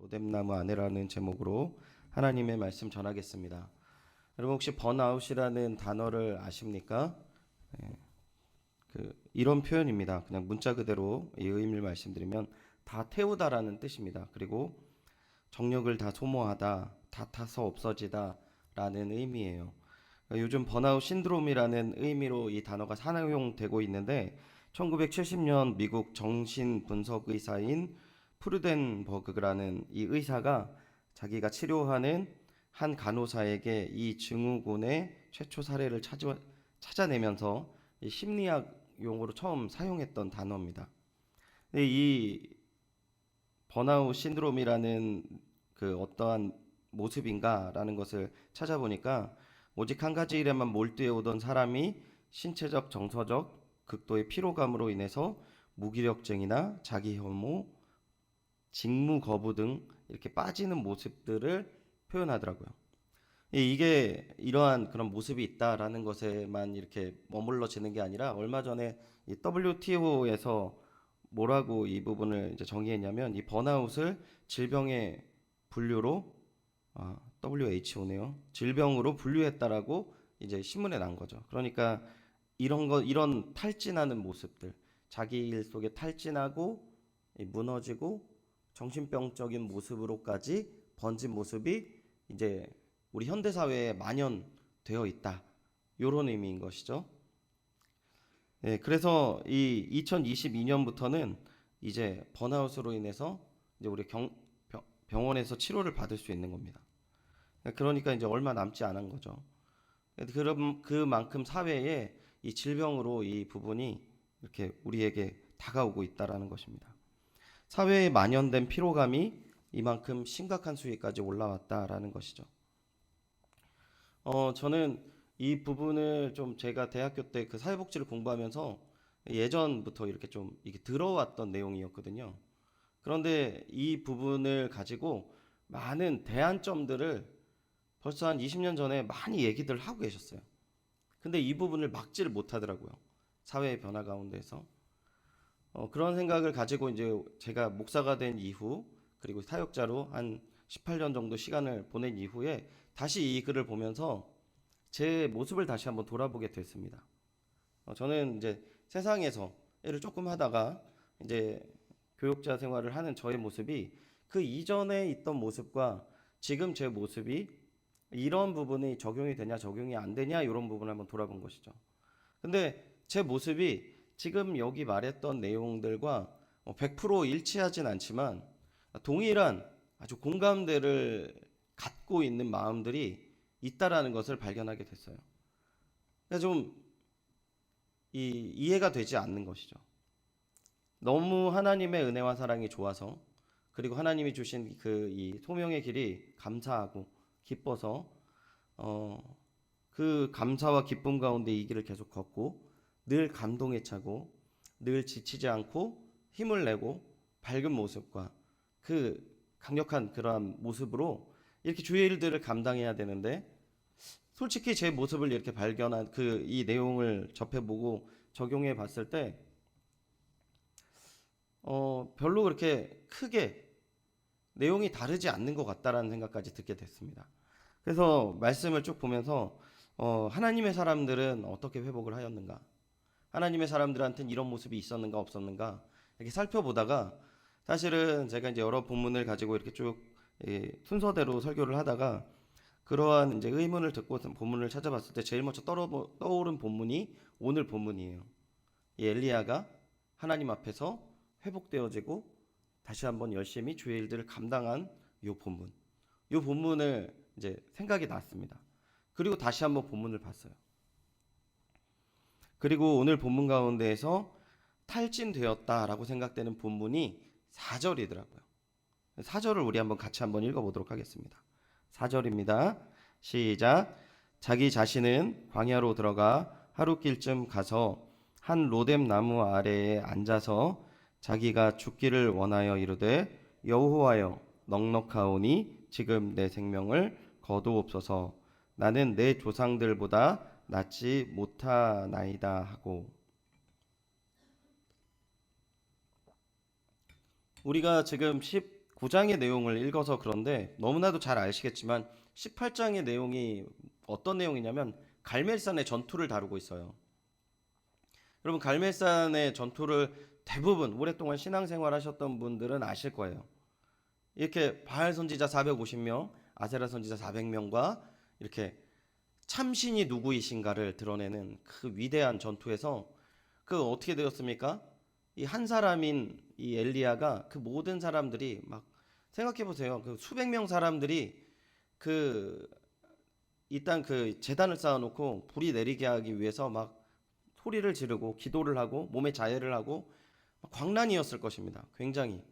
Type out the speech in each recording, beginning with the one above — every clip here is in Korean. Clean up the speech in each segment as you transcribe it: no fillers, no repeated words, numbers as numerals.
로뎀나무 아내라는 제목으로 하나님의 말씀 전하겠습니다. 여러분 혹시 번아웃이라는 단어를 아십니까? 이런 표현입니다. 그냥 문자 그대로 이 의미를 말씀드리면 다 태우다라는 뜻입니다. 그리고 정력을 다 소모하다, 다 타서 없어지다 라는 의미예요. 요즘 번아웃 신드롬이라는 의미로 이 단어가 사용되고 있는데 1970년 미국 정신분석 의사인 프루덴버그라는 이 의사가 자기가 치료하는 한 간호사에게 이 증후군의 최초 사례를 찾아내면서 이 심리학 용어로 처음 사용했던 단어입니다. 이 번아웃 신드롬이라는 그 어떠한 모습인가라는 것을 찾아보니까 오직 한 가지 일에만 몰두해 오던 사람이 신체적, 정서적 극도의 피로감으로 인해서 무기력증이나 자기 혐오, 직무 거부 등 이렇게 빠지는 모습들을 표현하더라고요. 이게 이러한 그런 모습이 있다라는 것에만 이렇게 머물러지는 게 아니라 얼마 전에 이 WTO에서 뭐라고 이 부분을 이제 정의했냐면 이 번아웃을 질병의 분류로 WHO네요. 질병으로 분류했다라고 이제 신문에 난 거죠. 그러니까 이런 탈진하는 모습들, 자기 일 속에 탈진하고 무너지고 정신병적인 모습으로까지 번진 모습이 이제 우리 현대 사회에 만연되어 있다. 이런 의미인 것이죠. 네, 그래서 이 2022년부터는 이제 번아웃으로 인해서 이제 우리 병원에서 치료를 받을 수 있는 겁니다. 그러니까 이제 얼마 남지 않은 거죠. 그럼 그만큼 사회에 이 질병으로 이 부분이 이렇게 우리에게 다가오고 있다라는 것입니다. 사회에 만연된 피로감이 이만큼 심각한 수위까지 올라왔다라는 것이죠. 저는 이 부분을 좀 제가 대학교 때 그 사회복지를 공부하면서 예전부터 이렇게 좀 이게 들어왔던 내용이었거든요. 그런데 이 부분을 가지고 많은 대안점들을 벌써 한 20년 전에 많이 얘기들 하고 계셨어요. 근데 이 부분을 막지를 못하더라고요. 사회의 변화 가운데서. 그런 생각을 가지고 이제 제가 목사가 된 이후 그리고 사역자로 한 18년 정도 시간을 보낸 이후에 다시 이 글을 보면서 제 모습을 다시 한번 돌아보게 됐습니다. 저는 이제 세상에서 일을 조금 하다가 이제 교육자 생활을 하는 저의 모습이 그 이전에 있던 모습과 지금 제 모습이 이런 부분이 적용이 되냐 적용이 안 되냐 이런 부분을 한번 돌아본 것이죠. 근데 제 모습이 지금 여기 말했던 내용들과 100% 일치하진 않지만 동일한 아주 공감대를 갖고 있는 마음들이 있다라는 것을 발견하게 됐어요. 그러니까 좀 이해가 되지 않는 것이죠. 너무 하나님의 은혜와 사랑이 좋아서 그리고 하나님이 주신 그 이 소명의 길이 감사하고 기뻐서 그 감사와 기쁨 가운데 이 길을 계속 걷고 늘 감동에 차고 늘 지치지 않고 힘을 내고 밝은 모습과 그 강력한 그러한 모습으로 이렇게 주의 일들을 감당해야 되는데 솔직히 제 모습을 이렇게 발견한 그 이 내용을 접해보고 적용해 봤을 때 별로 그렇게 크게 내용이 다르지 않는 것 같다라는 생각까지 듣게 됐습니다. 그래서 말씀을 쭉 보면서 하나님의 사람들은 어떻게 회복을 하였는가? 하나님의 사람들한테는 이런 모습이 있었는가 없었는가? 이렇게 살펴보다가 사실은 제가 이제 여러 본문을 가지고 이렇게 쭉 순서대로 설교를 하다가 그러한 이제 의문을 듣고 본문을 찾아봤을 때 제일 먼저 떠오른 본문이 오늘 본문이에요. 이 엘리야가 하나님 앞에서 회복되어지고 다시 한번 열심히 주의 일들을 감당한 요 본문. 요 본문을 이제 생각이 났습니다. 그리고 다시 한번 본문을 봤어요. 그리고 오늘 본문 가운데에서 탈진되었다라고 생각되는 본문이 4절이더라고요. 4절을 우리 한번 같이 한번 읽어보도록 하겠습니다. 4절입니다. 시작. 자기 자신은 광야로 들어가 하루길쯤 가서 한 로뎀 나무 아래에 앉아서 자기가 죽기를 원하여 이르되 여호와여 넉넉하오니 지금 내 생명을 거두옵소서. 나는 내 조상들보다 낫지 못하나이다 하고. 우리가 지금 9장의 내용을 읽어서 그런데 너무나도 잘 아시겠지만 18장의 내용이 어떤 내용이냐면 갈멜산의 전투를 다루고 있어요. 여러분 갈멜산의 전투를 대부분 오랫동안 신앙생활 하셨던 분들은 아실 거예요. 이렇게 바알 선지자 450명, 아세라 선지자 400명과 이렇게 참신이 누구이신가를 드러내는 그 위대한 전투에서 그 어떻게 되었습니까? 이 한 사람인 이 엘리야가 그 모든 사람들이 막 생각해 보세요. 그 수백 명 사람들이 그 일단 그 제단을 쌓아놓고 불이 내리게 하기 위해서 막 소리를 지르고 기도를 하고 몸에 자해를 하고 광란이었을 것입니다. 굉장히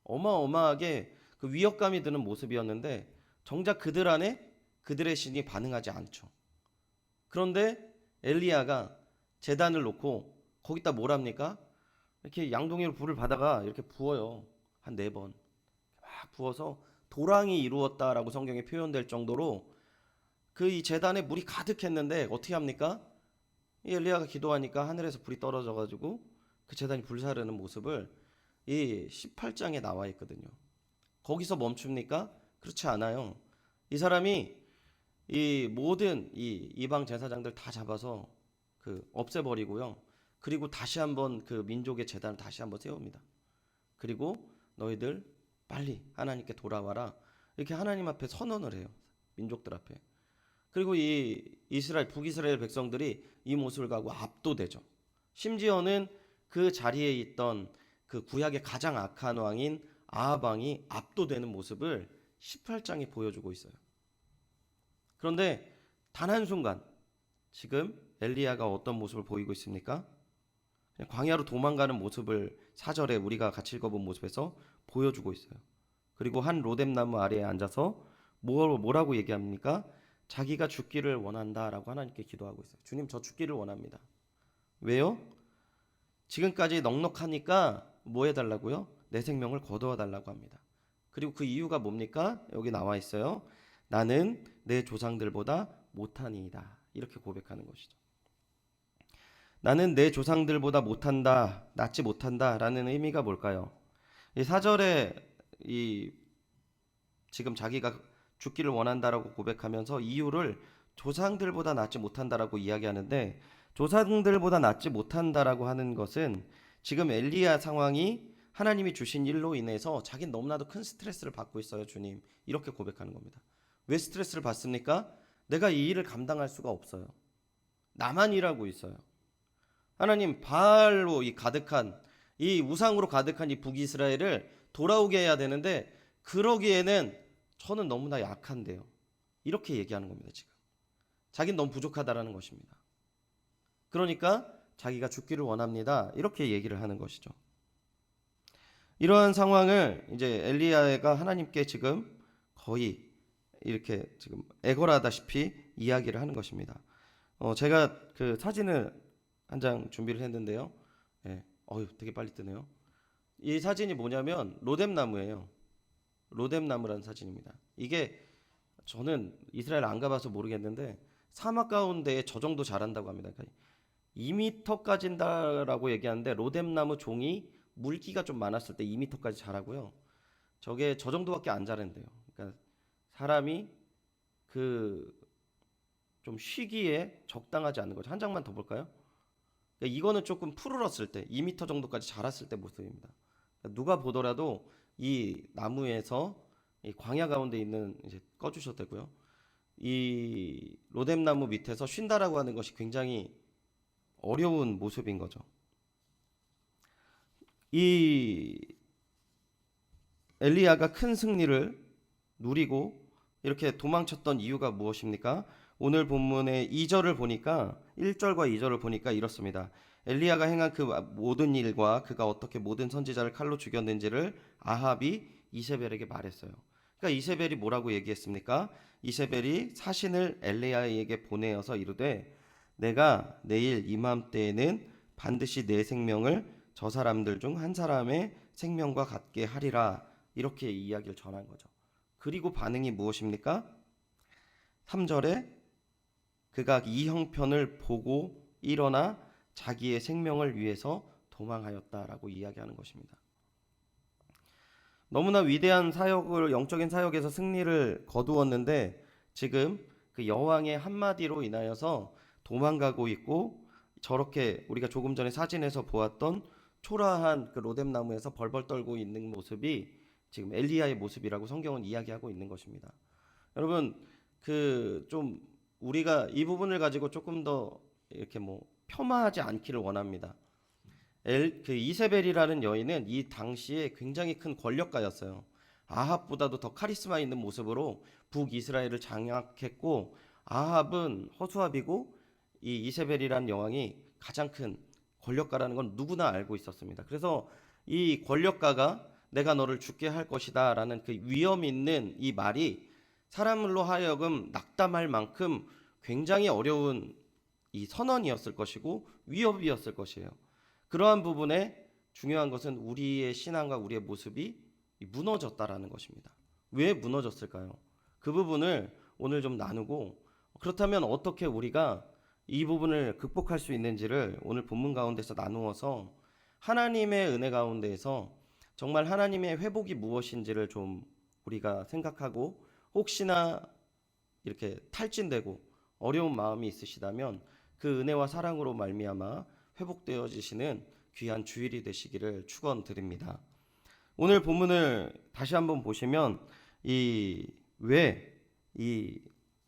어마어마하게 그 위협감이 드는 모습이었는데 정작 그들 안에 그들의 신이 반응하지 않죠. 그런데 엘리야가 제단을 놓고 거기다 뭘 합니까? 이렇게 양동이로 불을 받아가 이렇게 부어요. 한 4번. 막 부어서 도랑이 이루었다라고 성경에 표현될 정도로 그 이 제단에 물이 가득했는데 어떻게 합니까? 이 엘리야가 기도하니까 하늘에서 불이 떨어져 가지고 그 제단이 불사르는 모습을 이 18장에 나와 있거든요. 거기서 멈춥니까? 그렇지 않아요. 이 사람이 이 모든 이 이방 제사장들 다 잡아서 그 없애버리고요. 그리고 다시 한번 그 민족의 제단을 다시 한번 세웁니다. 그리고 너희들 빨리 하나님께 돌아와라. 이렇게 하나님 앞에 선언을 해요. 민족들 앞에. 그리고 이 이스라엘 북이스라엘 백성들이 이 모습을 가고 압도되죠. 심지어는 그 자리에 있던 그 구약의 가장 악한 왕인 아합 왕이 압도되는 모습을 18장이 보여주고 있어요. 그런데 단 한순간 지금 엘리야가 어떤 모습을 보이고 있습니까? 그냥 광야로 도망가는 모습을 4절에 우리가 같이 읽어본 모습에서 보여주고 있어요. 그리고 한 로뎀나무 아래에 앉아서 뭐라고 얘기합니까? 자기가 죽기를 원한다라고 하나님께 기도하고 있어요. 주님, 저 죽기를 원합니다. 왜요? 지금까지 넉넉하니까 뭐 해달라고요? 내 생명을 거두어 달라고 합니다. 그리고 그 이유가 뭡니까? 여기 나와 있어요. 나는 내 조상들보다 못하니이다. 이렇게 고백하는 것이죠. 나는 내 조상들보다 못한다, 낫지 못한다라는 의미가 뭘까요? 이 4절에 이 지금 자기가 죽기를 원한다라고 고백하면서 이유를 조상들보다 낫지 못한다라고 이야기하는데, 조상들보다 낫지 못한다라고 하는 것은 지금 엘리야 상황이 하나님이 주신 일로 인해서 자기는 너무나도 큰 스트레스를 받고 있어요. 주님, 이렇게 고백하는 겁니다. 왜 스트레스를 받습니까? 내가 이 일을 감당할 수가 없어요. 나만 일하고 있어요. 하나님, 바알로 이 가득한 이 우상으로 가득한 이 북이스라엘을 돌아오게 해야 되는데 그러기에는 저는 너무나 약한데요. 이렇게 얘기하는 겁니다. 지금 자기는 너무 부족하다라는 것입니다. 그러니까 자기가 죽기를 원합니다. 이렇게 얘기를 하는 것이죠. 이러한 상황을 이제 엘리야가 하나님께 지금 거의 이렇게 지금 애걸하다시피 이야기를 하는 것입니다. 제가 그 사진을 한 장 준비를 했는데요. 예, 되게 빨리 뜨네요. 이 사진이 뭐냐면 로뎀나무예요. 로뎀나무라는 사진입니다. 이게 저는 이스라엘 안 가봐서 모르겠는데 사막 가운데 저 정도 자란다고 합니다. 그러니까 2m까지인다라고 얘기하는데 로뎀나무 종이 물기가 좀 많았을 때 2m까지 자라고요. 저게 저 정도밖에 안 자란대요. 그러니까 사람이 그 좀 쉬기에 적당하지 않은 거죠. 한 장만 더 볼까요? 그러니까 이거는 조금 푸르렀을 때 2m 정도까지 자랐을 때 모습입니다. 그러니까 누가 보더라도 이 나무에서 이 광야 가운데 있는 이제 꺼주셔도 되고요. 이 로뎀나무 밑에서 쉰다라고 하는 것이 굉장히 어려운 모습인 거죠. 이 엘리야가 큰 승리를 누리고 이렇게 도망쳤던 이유가 무엇입니까? 오늘 본문의 2절을 보니까 1절과 2절을 보니까 이렇습니다. 엘리야가 행한 그 모든 일과 그가 어떻게 모든 선지자를 칼로 죽였는지를 아합이 이세벨에게 말했어요. 그러니까 이세벨이 뭐라고 얘기했습니까? 이세벨이 사신을 엘리야에게 보내어서 이르되 내가 내일 이맘때에는 반드시 내 생명을 저 사람들 중 한 사람의 생명과 같게 하리라. 이렇게 이야기를 전한 거죠. 그리고 반응이 무엇입니까? 3절에 그가 이 형편을 보고 일어나 자기의 생명을 위해서 도망하였다라고 이야기하는 것입니다. 너무나 위대한 사역을 영적인 사역에서 승리를 거두었는데 지금 그 여왕의 한마디로 인하여서 도망가고 있고 저렇게 우리가 조금 전에 사진에서 보았던 초라한 그 로뎀 나무에서 벌벌 떨고 있는 모습이 지금 엘리야의 모습이라고 성경은 이야기하고 있는 것입니다. 여러분 그 좀 우리가 이 부분을 가지고 조금 더 이렇게 뭐 폄하하지 않기를 원합니다. 그 이세벨이라는 여인은 이 당시에 굉장히 큰 권력가였어요. 아합보다도 더 카리스마 있는 모습으로 북이스라엘을 장악했고 아합은 허수아비고 이 이세벨이라는 여왕이 가장 큰 권력가라는 건 누구나 알고 있었습니다. 그래서 이 권력가가 내가 너를 죽게 할 것이다 라는 그 위험 있는 이 말이 사람으로 하여금 낙담할 만큼 굉장히 어려운 이 선언이었을 것이고 위협이었을 것이에요. 그러한 부분에 중요한 것은 우리의 신앙과 우리의 모습이 무너졌다라는 것입니다. 왜 무너졌을까요? 그 부분을 오늘 좀 나누고 그렇다면 어떻게 우리가 이 부분을 극복할 수 있는지를 오늘 본문 가운데서 나누어서 하나님의 은혜 가운데에서 정말 하나님의 회복이 무엇인지를 좀 우리가 생각하고 혹시나 이렇게 탈진되고 어려운 마음이 있으시다면 그 은혜와 사랑으로 말미암아 회복되어지시는 귀한 주일이 되시기를 축원드립니다. 오늘 본문을 다시 한번 보시면 왜 이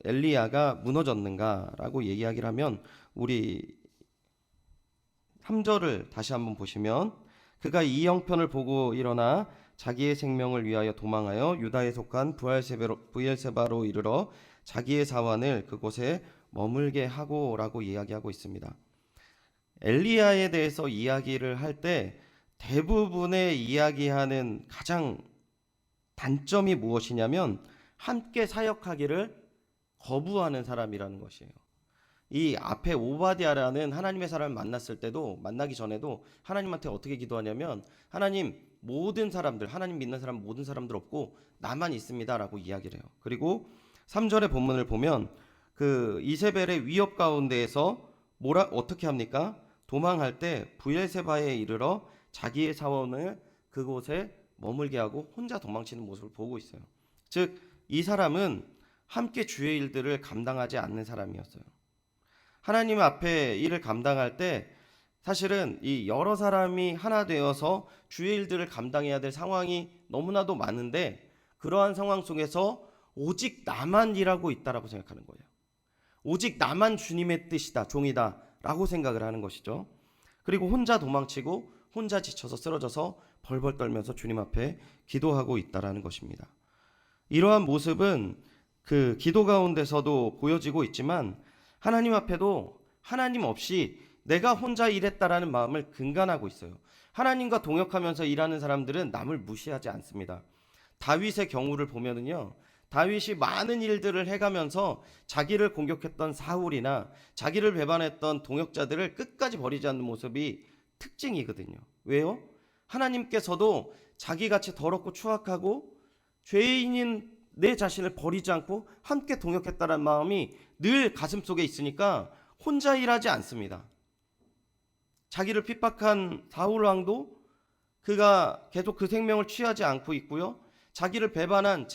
엘리야가 무너졌는가라고 얘기하기를 하면 우리 3절을 다시 한번 보시면 그가 이 형편을 보고 일어나 자기의 생명을 위하여 도망하여 유다에 속한 부엘세바로 이르러 자기의 사환을 그곳에 머물게 하고라고 이야기하고 있습니다. 엘리야에 대해서 이야기를 할 때 대부분의 이야기하는 가장 단점이 무엇이냐면 함께 사역하기를 거부하는 사람이라는 것이에요. 이 앞에 오바댜라는 하나님의 사람을 만났을 때도 만나기 전에도 하나님한테 어떻게 기도하냐면 하나님 모든 사람들 하나님 믿는 사람 모든 사람들 없고 나만 있습니다라고 이야기를 해요. 그리고 3절의 본문을 보면 그 이세벨의 위협 가운데에서 어떻게 합니까? 도망할 때 부엘세바에 이르러 자기의 사원을 그곳에 머물게 하고 혼자 도망치는 모습을 보고 있어요. 즉 이 사람은 함께 주의 일들을 감당하지 않는 사람이었어요. 하나님 앞에 일을 감당할 때 사실은 이 여러 사람이 하나 되어서 주의 일들을 감당해야 될 상황이 너무나도 많은데 그러한 상황 속에서 오직 나만 일하고 있다라고 생각하는 거예요. 오직 나만 주님의 뜻이다, 종이다 라고 생각을 하는 것이죠. 그리고 혼자 도망치고 혼자 지쳐서 쓰러져서 벌벌 떨면서 주님 앞에 기도하고 있다라는 것입니다. 이러한 모습은 그 기도 가운데서도 보여지고 있지만 하나님 앞에도 하나님 없이 내가 혼자 일했다라는 마음을 근간하고 있어요. 하나님과 동역하면서 일하는 사람들은 남을 무시하지 않습니다. 다윗의 경우를 보면은요, 다윗이 많은 일들을 해가면서 자기를 공격했던 사울이나 자기를 배반했던 동역자들을 끝까지 버리지 않는 모습이 특징이거든요. 왜요? 하나님께서도 자기같이 더럽고 추악하고 죄인인 내 자신을 버리지 않고 함께 동역했다는 마음이 늘 가슴속에 있으니까 혼자 일하지 않습니다. 자기를 핍박한 사울 왕도 그가 계속 그 생명을 취하지 않고 있고요. 자기를 배반한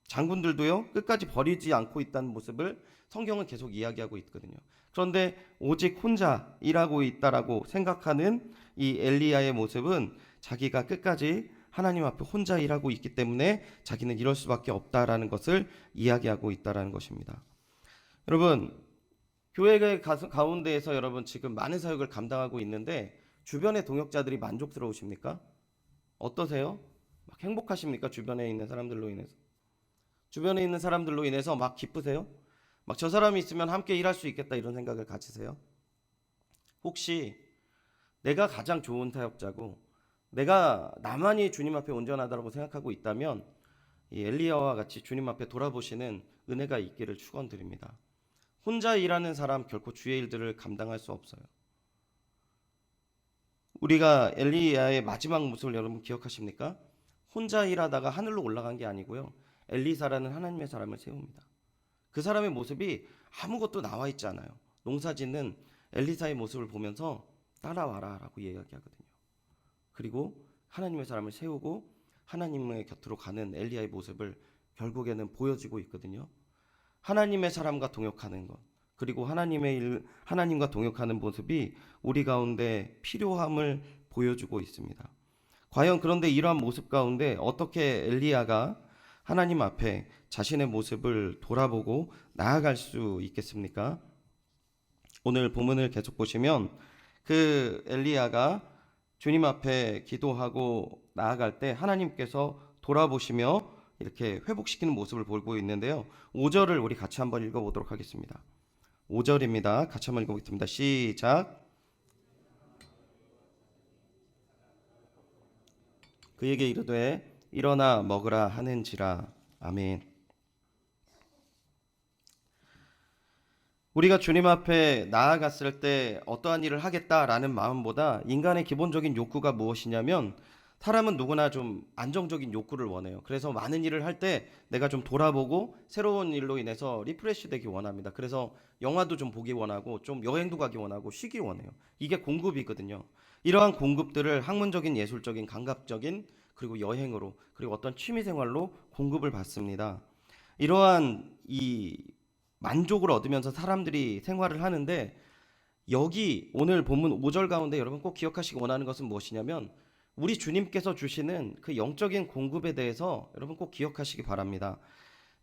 장군들도요 끝까지 버리지 않고 있다는 모습을 성경은 계속 이야기하고 있거든요. 그런데 오직 혼자 일하고 있다라고 생각하는 이 엘리야의 모습은 자기가 끝까지 하나님 앞에 혼자 일하고 있기 때문에 자기는 이럴 수밖에 없다라는 것을 이야기하고 있다라는 것입니다. 여러분, 교회 가운데에서 여러분 지금 많은 사역을 감당하고 있는데 주변의 동역자들이 만족스러우십니까? 어떠세요? 막 행복하십니까? 주변에 있는 사람들로 인해서. 주변에 있는 사람들로 인해서 막 기쁘세요? 막 저 사람이 있으면 함께 일할 수 있겠다 이런 생각을 가지세요? 혹시 내가 가장 좋은 사역자고 내가 나만이 주님 앞에 온전하다고 생각하고 있다면 이 엘리야와 같이 주님 앞에 돌아보시는 은혜가 있기를 축원드립니다. 혼자 일하는 사람 결코 주의 일들을 감당할 수 없어요. 우리가 엘리야의 마지막 모습을 여러분 기억하십니까? 혼자 일하다가 하늘로 올라간 게 아니고요. 엘리사라는 하나님의 사람을 세웁니다. 그 사람의 모습이 아무것도 나와 있지 않아요. 농사 짓는 엘리사의 모습을 보면서 따라와라 라고 이야기하거든요. 그리고 하나님의 사람을 세우고 하나님의 곁으로 가는 엘리야의 모습을 결국에는 보여지고 있거든요. 하나님의 사람과 동역하는 것, 그리고 하나님과 동역하는 모습이 우리 가운데 필요함을 보여주고 있습니다. 과연 그런데 이러한 모습 가운데 어떻게 엘리야가 하나님 앞에 자신의 모습을 돌아보고 나아갈 수 있겠습니까? 오늘 본문을 계속 보시면 그 엘리야가 주님 앞에 기도하고 나아갈 때 하나님께서 돌아보시며 이렇게 회복시키는 모습을 보고 있는데요. 5절을 우리 같이 한번 읽어보도록 하겠습니다. 5절입니다. 같이 한번 읽어보겠습니다. 시작. 그에게 이르되 일어나 먹으라 하는지라. 아멘. 우리가 주님 앞에 나아갔을 때 어떠한 일을 하겠다라는 마음보다 인간의 기본적인 욕구가 무엇이냐면, 사람은 누구나 좀 안정적인 욕구를 원해요. 그래서 많은 일을 할 때 내가 좀 돌아보고 새로운 일로 인해서 리프레시 되기 원합니다. 그래서 영화도 좀 보기 원하고 좀 여행도 가기 원하고 쉬기 원해요. 이게 공급이거든요. 이러한 공급들을 학문적인, 예술적인, 감각적인, 그리고 여행으로, 그리고 어떤 취미생활로 공급을 받습니다. 이러한 이 만족을 얻으면서 사람들이 생활을 하는데, 여기 오늘 본문 5절 가운데 여러분 꼭 기억하시기 원하는 것은 무엇이냐면, 우리 주님께서 주시는 그 영적인 공급에 대해서 여러분 꼭 기억하시기 바랍니다.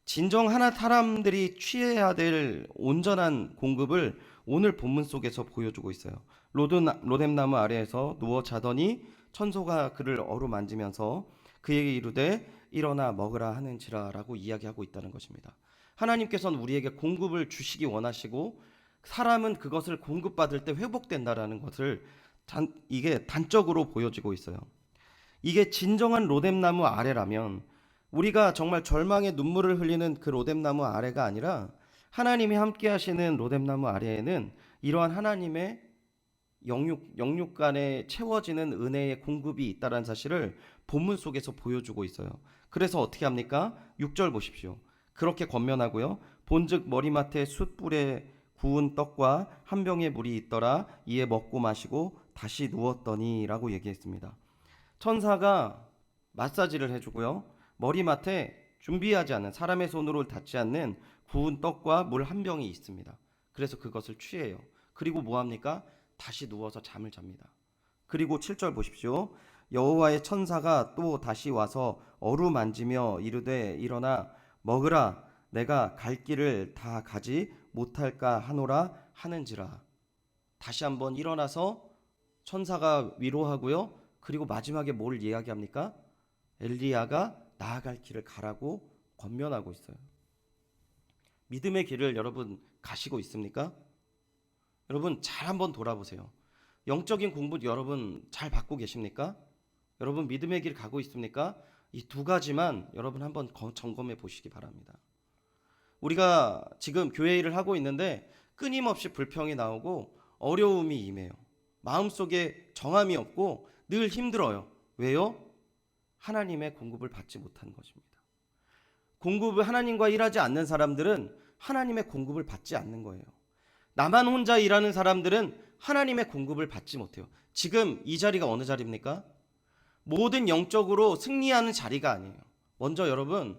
진정 하나 사람들이 취해야 될 온전한 공급을 오늘 본문 속에서 보여주고 있어요. 로뎀나무 아래에서 누워 자더니 천소가 그를 어루만지면서 그에게 이르되 일어나 먹으라 하는지라 라고 이야기하고 있다는 것입니다. 하나님께서는 우리에게 공급을 주시기 원하시고, 사람은 그것을 공급받을 때 회복된다라는 것을 이게 단적으로 보여지고 있어요. 이게 진정한 로뎀나무 아래라면, 우리가 정말 절망의 눈물을 흘리는 그 로뎀나무 아래가 아니라 하나님이 함께 하시는 로뎀나무 아래에는 이러한 하나님의 영육간에 채워지는 은혜의 공급이 있다는 사실을 본문 속에서 보여주고 있어요. 그래서 어떻게 합니까? 6절 보십시오. 그렇게 권면하고요. 본즉 머리맡에 숯불에 구운 떡과 한 병의 물이 있더라. 이에 먹고 마시고 다시 누웠더니 라고 얘기했습니다. 천사가 마사지를 해주고요. 머리맡에 준비하지 않은, 사람의 손으로 닿지 않는 구운 떡과 물 한 병이 있습니다. 그래서 그것을 취해요. 그리고 뭐합니까? 다시 누워서 잠을 잡니다. 그리고 7절 보십시오. 여호와의 천사가 또 다시 와서 어루만지며 이르되 일어나 먹으라. 내가 갈 길을 다 가지 못할까 하노라 하는지라. 다시 한번 일어나서 천사가 위로하고요. 그리고 마지막에 뭘 이야기합니까? 엘리야가 나아갈 길을 가라고 권면하고 있어요. 믿음의 길을 여러분 가시고 있습니까? 여러분 잘 한번 돌아보세요. 영적인 공부 여러분 잘 받고 계십니까? 여러분 믿음의 길 가고 있습니까? 이 두 가지만 여러분 한번 점검해 보시기 바랍니다. 우리가 지금 교회 일을 하고 있는데 끊임없이 불평이 나오고 어려움이 임해요. 마음속에 정함이 없고 늘 힘들어요. 왜요? 하나님의 공급을 받지 못하는 것입니다. 공급을 하나님과 일하지 않는 사람들은 하나님의 공급을 받지 않는 거예요. 나만 혼자 일하는 사람들은 하나님의 공급을 받지 못해요. 지금 이 자리가 어느 자리입니까? 모든 영적으로 승리하는 자리가 아니에요. 먼저 여러분,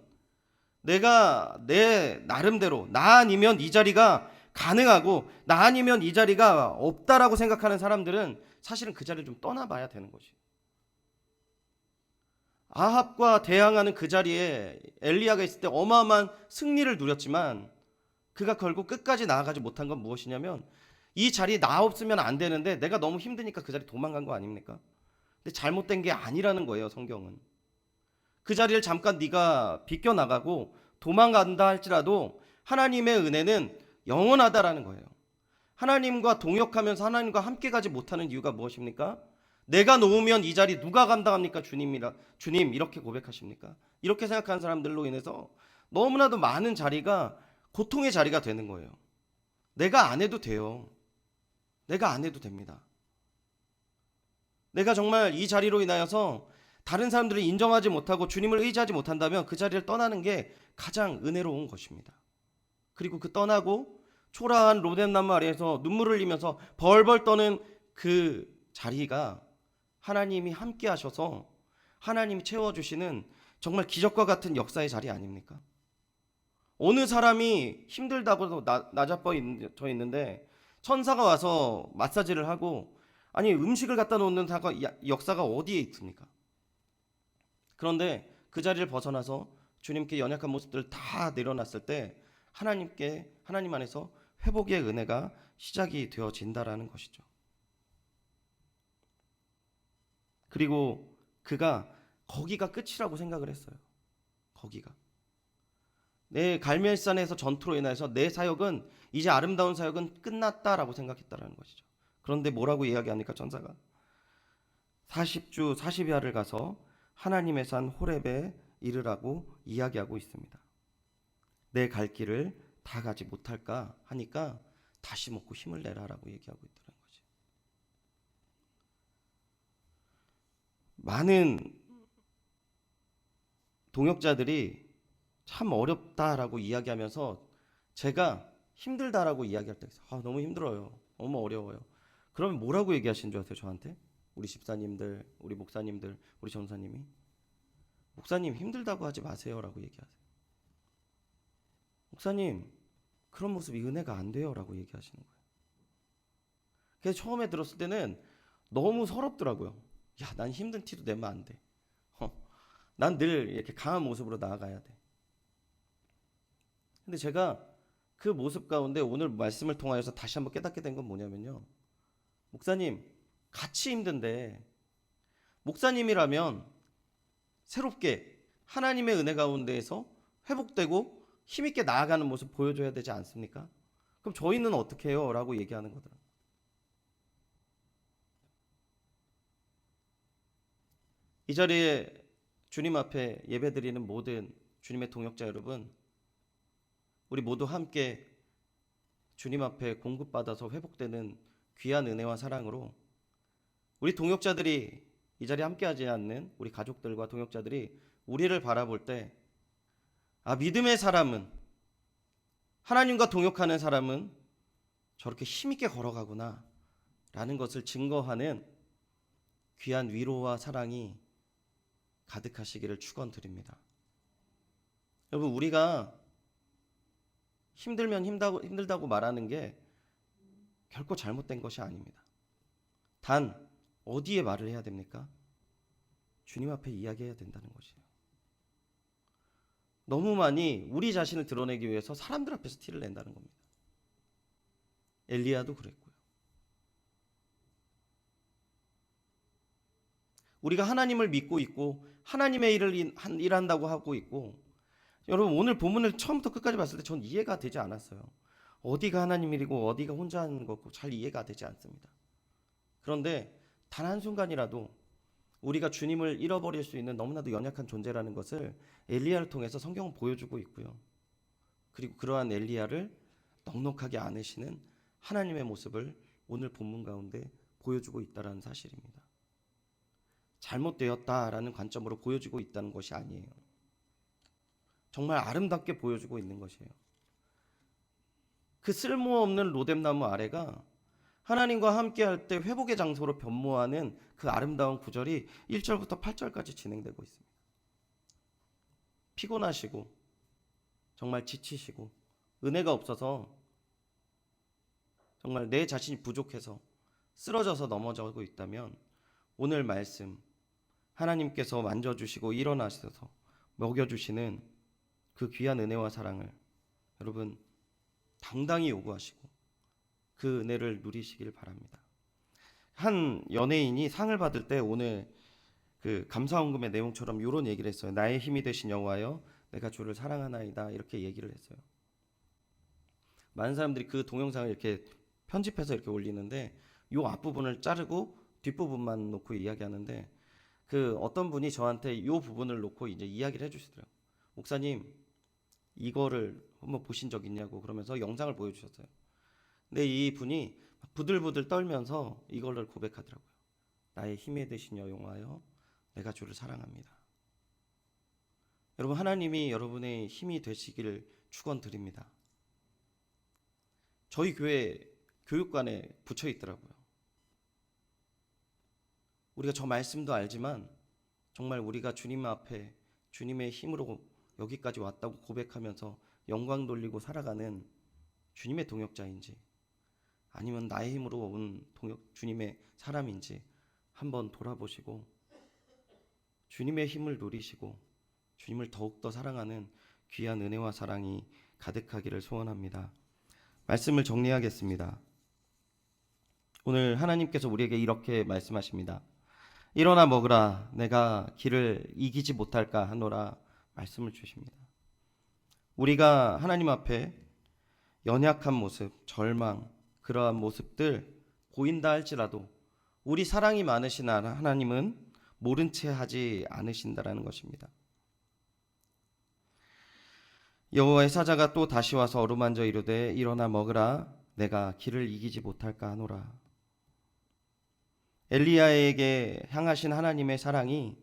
내가 내 나름대로 나 아니면 이 자리가 가능하고 나 아니면 이 자리가 없다라고 생각하는 사람들은 사실은 그 자리를 좀 떠나봐야 되는 것이에요. 아합과 대항하는 그 자리에 엘리야가 있을 때 어마어마한 승리를 누렸지만 그가 결국 끝까지 나아가지 못한 건 무엇이냐면, 이 자리에 나 없으면 안 되는데 내가 너무 힘드니까 그 자리 도망간 거 아닙니까? 근데 잘못된 게 아니라는 거예요. 성경은 그 자리를 잠깐 네가 비껴나가고 도망간다 할지라도 하나님의 은혜는 영원하다라는 거예요. 하나님과 동역하면서 하나님과 함께 가지 못하는 이유가 무엇입니까? 내가 놓으면 이 자리 누가 감당합니까? 주님 이렇게 고백하십니까? 이렇게 생각하는 사람들로 인해서 너무나도 많은 자리가 고통의 자리가 되는 거예요. 내가 안 해도 돼요. 내가 안 해도 됩니다. 내가 정말 이 자리로 인하여서 다른 사람들을 인정하지 못하고 주님을 의지하지 못한다면 그 자리를 떠나는 게 가장 은혜로운 것입니다. 그리고 그 떠나고 초라한 로뎀나무 아래에서 눈물을 흘리면서 벌벌 떠는 그 자리가 하나님이 함께 하셔서 하나님이 채워주시는 정말 기적과 같은 역사의 자리 아닙니까? 어느 사람이 힘들다고 나자빠져 있는데 천사가 와서 마사지를 하고, 아니 음식을 갖다 놓는 역사가 어디에 있습니까? 그런데 그 자리를 벗어나서 주님께 연약한 모습들을 다 내려놨을 때 하나님 안에서 회복의 은혜가 시작이 되어진다라는 것이죠. 그리고 그가 거기가 끝이라고 생각을 했어요. 거기가. 내 갈멜산에서 전투로 인해서 내 사역은, 이제 아름다운 사역은 끝났다라고 생각했다라는 것이죠. 그런데 뭐라고 이야기하니까 천사가 40주 40야를 가서 하나님의 산 호렙에 이르라고 이야기하고 있습니다. 내 갈 길을 다 가지 못할까 하니까 다시 먹고 힘을 내라라고 얘기하고 있다는 거지. 많은 동역자들이 참 어렵다라고 이야기하면서 제가 힘들다라고 이야기할 때 너무 힘들어요, 너무 어려워요. 그러면 뭐라고 얘기하신 줄 아세요? 저한테? 우리 집사님들, 우리 목사님들, 우리 전사님이 목사님 힘들다고 하지 마세요라고 얘기하세요. 목사님 그런 모습이 은혜가 안 돼요라고 얘기하시는 거예요. 그래서 처음에 들었을 때는 너무 서럽더라고요. 야, 난 힘든 티도 내면 안 돼. 난 늘 이렇게 강한 모습으로 나아가야 돼. 근데 제가 그 모습 가운데 오늘 말씀을 통하여서 다시 한번 깨닫게 된 건 뭐냐면요, 목사님 같이 힘든데 목사님이라면 새롭게 하나님의 은혜 가운데에서 회복되고 힘있게 나아가는 모습 보여줘야 되지 않습니까? 그럼 저희는 어떻게 해요? 라고 얘기하는 거더라고요. 이 자리에 주님 앞에 예배드리는 모든 주님의 동역자 여러분, 우리 모두 함께 주님 앞에 공급받아서 회복되는 귀한 은혜와 사랑으로 우리 동역자들이, 이 자리에 함께하지 않는 우리 가족들과 동역자들이 우리를 바라볼 때, 믿음의 사람은, 하나님과 동역하는 사람은 저렇게 힘있게 걸어가구나 라는 것을 증거하는 귀한 위로와 사랑이 가득하시기를 축원드립니다. 여러분, 우리가 힘들면 힘들다고 말하는 게 결코 잘못된 것이 아닙니다. 단 어디에 말을 해야 됩니까? 주님 앞에 이야기해야 된다는 것이에요. 너무 많이 우리 자신을 드러내기 위해서 사람들 앞에서 티를 낸다는 겁니다. 엘리야도 그랬고요. 우리가 하나님을 믿고 있고 하나님의 일을 일한다고 하고 있고, 여러분 오늘 본문을 처음부터 끝까지 봤을 때 전 이해가 되지 않았어요. 어디가 하나님 일이고 어디가 혼자 하는 거고 잘 이해가 되지 않습니다. 그런데 단 한순간이라도 우리가 주님을 잃어버릴 수 있는 너무나도 연약한 존재라는 것을 엘리야를 통해서 성경은 보여주고 있고요. 그리고 그러한 엘리야를 넉넉하게 안으시는 하나님의 모습을 오늘 본문 가운데 보여주고 있다는 사실입니다. 잘못되었다라는 관점으로 보여주고 있다는 것이 아니에요. 정말 아름답게 보여주고 있는 것이에요. 그 쓸모없는 로뎀나무 아래가 하나님과 함께할 때 회복의 장소로 변모하는 그 아름다운 구절이 1절부터 8절까지 진행되고 있습니다. 피곤하시고 정말 지치시고 은혜가 없어서 정말 내 자신이 부족해서 쓰러져서 넘어져고 있다면 오늘 말씀 하나님께서 만져주시고 일어나셔서 먹여주시는 그 귀한 은혜와 사랑을 여러분 당당히 요구하시고 그 은혜를 누리시길 바랍니다. 한 연예인이 상을 받을 때 오늘 그 감사헌금의 내용처럼 이런 얘기를 했어요. 나의 힘이 되신 여호와여 내가 주를 사랑하나이다, 이렇게 얘기를 했어요. 많은 사람들이 그 동영상을 이렇게 편집해서 이렇게 올리는데 이 앞부분을 자르고 뒷부분만 놓고 이야기하는데, 그 어떤 분이 저한테 이 부분을 놓고 이제 이야기를 해주시더라고요. 목사님 이거를 한번 보신 적 있냐고 그러면서 영상을 보여주셨어요. 근데 이 분이 부들부들 떨면서 이걸 고백하더라고요. 나의 힘이 되신 여호와여 내가 주를 사랑합니다. 여러분, 하나님이 여러분의 힘이 되시기를 축원드립니다. 저희 교회 교육관에 붙여 있더라고요. 우리가 저 말씀도 알지만 정말 우리가 주님 앞에 주님의 힘으로 여기까지 왔다고 고백하면서 영광 돌리고 살아가는 주님의 동역자인지 아니면 나의 힘으로 온 주님의 사람인지 한번 돌아보시고 주님의 힘을 누리시고 주님을 더욱더 사랑하는 귀한 은혜와 사랑이 가득하기를 소원합니다. 말씀을 정리하겠습니다. 오늘 하나님께서 우리에게 이렇게 말씀하십니다. 일어나 먹으라 내가 길을 이기지 못할까 하노라 말씀을 주십니다. 우리가 하나님 앞에 연약한 모습, 절망, 그러한 모습들 보인다 할지라도 우리 사랑이 많으신 하나님은 모른 채 하지 않으신다라는 것입니다. 여호와의 사자가 또 다시 와서 어루만져 이르되 일어나 먹으라 내가 길을 이기지 못할까 하노라. 엘리야에게 향하신 하나님의 사랑이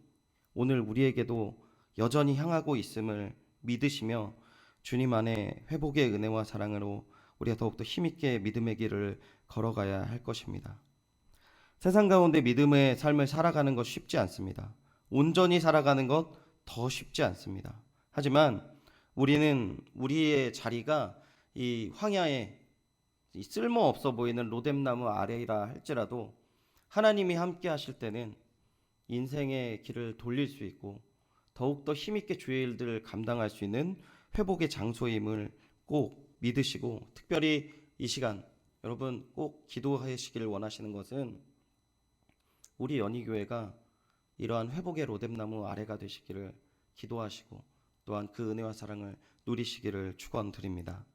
오늘 우리에게도 여전히 향하고 있음을 믿으시며 주님 안에 회복의 은혜와 사랑으로 우리가 더욱더 힘있게 믿음의 길을 걸어가야 할 것입니다. 세상 가운데 믿음의 삶을 살아가는 것 쉽지 않습니다. 온전히 살아가는 것 더 쉽지 않습니다. 하지만 우리는 우리의 자리가 이 황야에 이 쓸모없어 보이는 로뎀나무 아래이라 할지라도 하나님이 함께 하실 때는 인생의 길을 돌릴 수 있고 더욱더 힘있게 주의 일들을 감당할 수 있는 회복의 장소임을 꼭 믿으시고, 특별히 이 시간 여러분 꼭 기도하시기를 원하시는 것은 우리 연희교회가 이러한 회복의 로뎀나무 아래가 되시기를 기도하시고 또한 그 은혜와 사랑을 누리시기를 축원드립니다.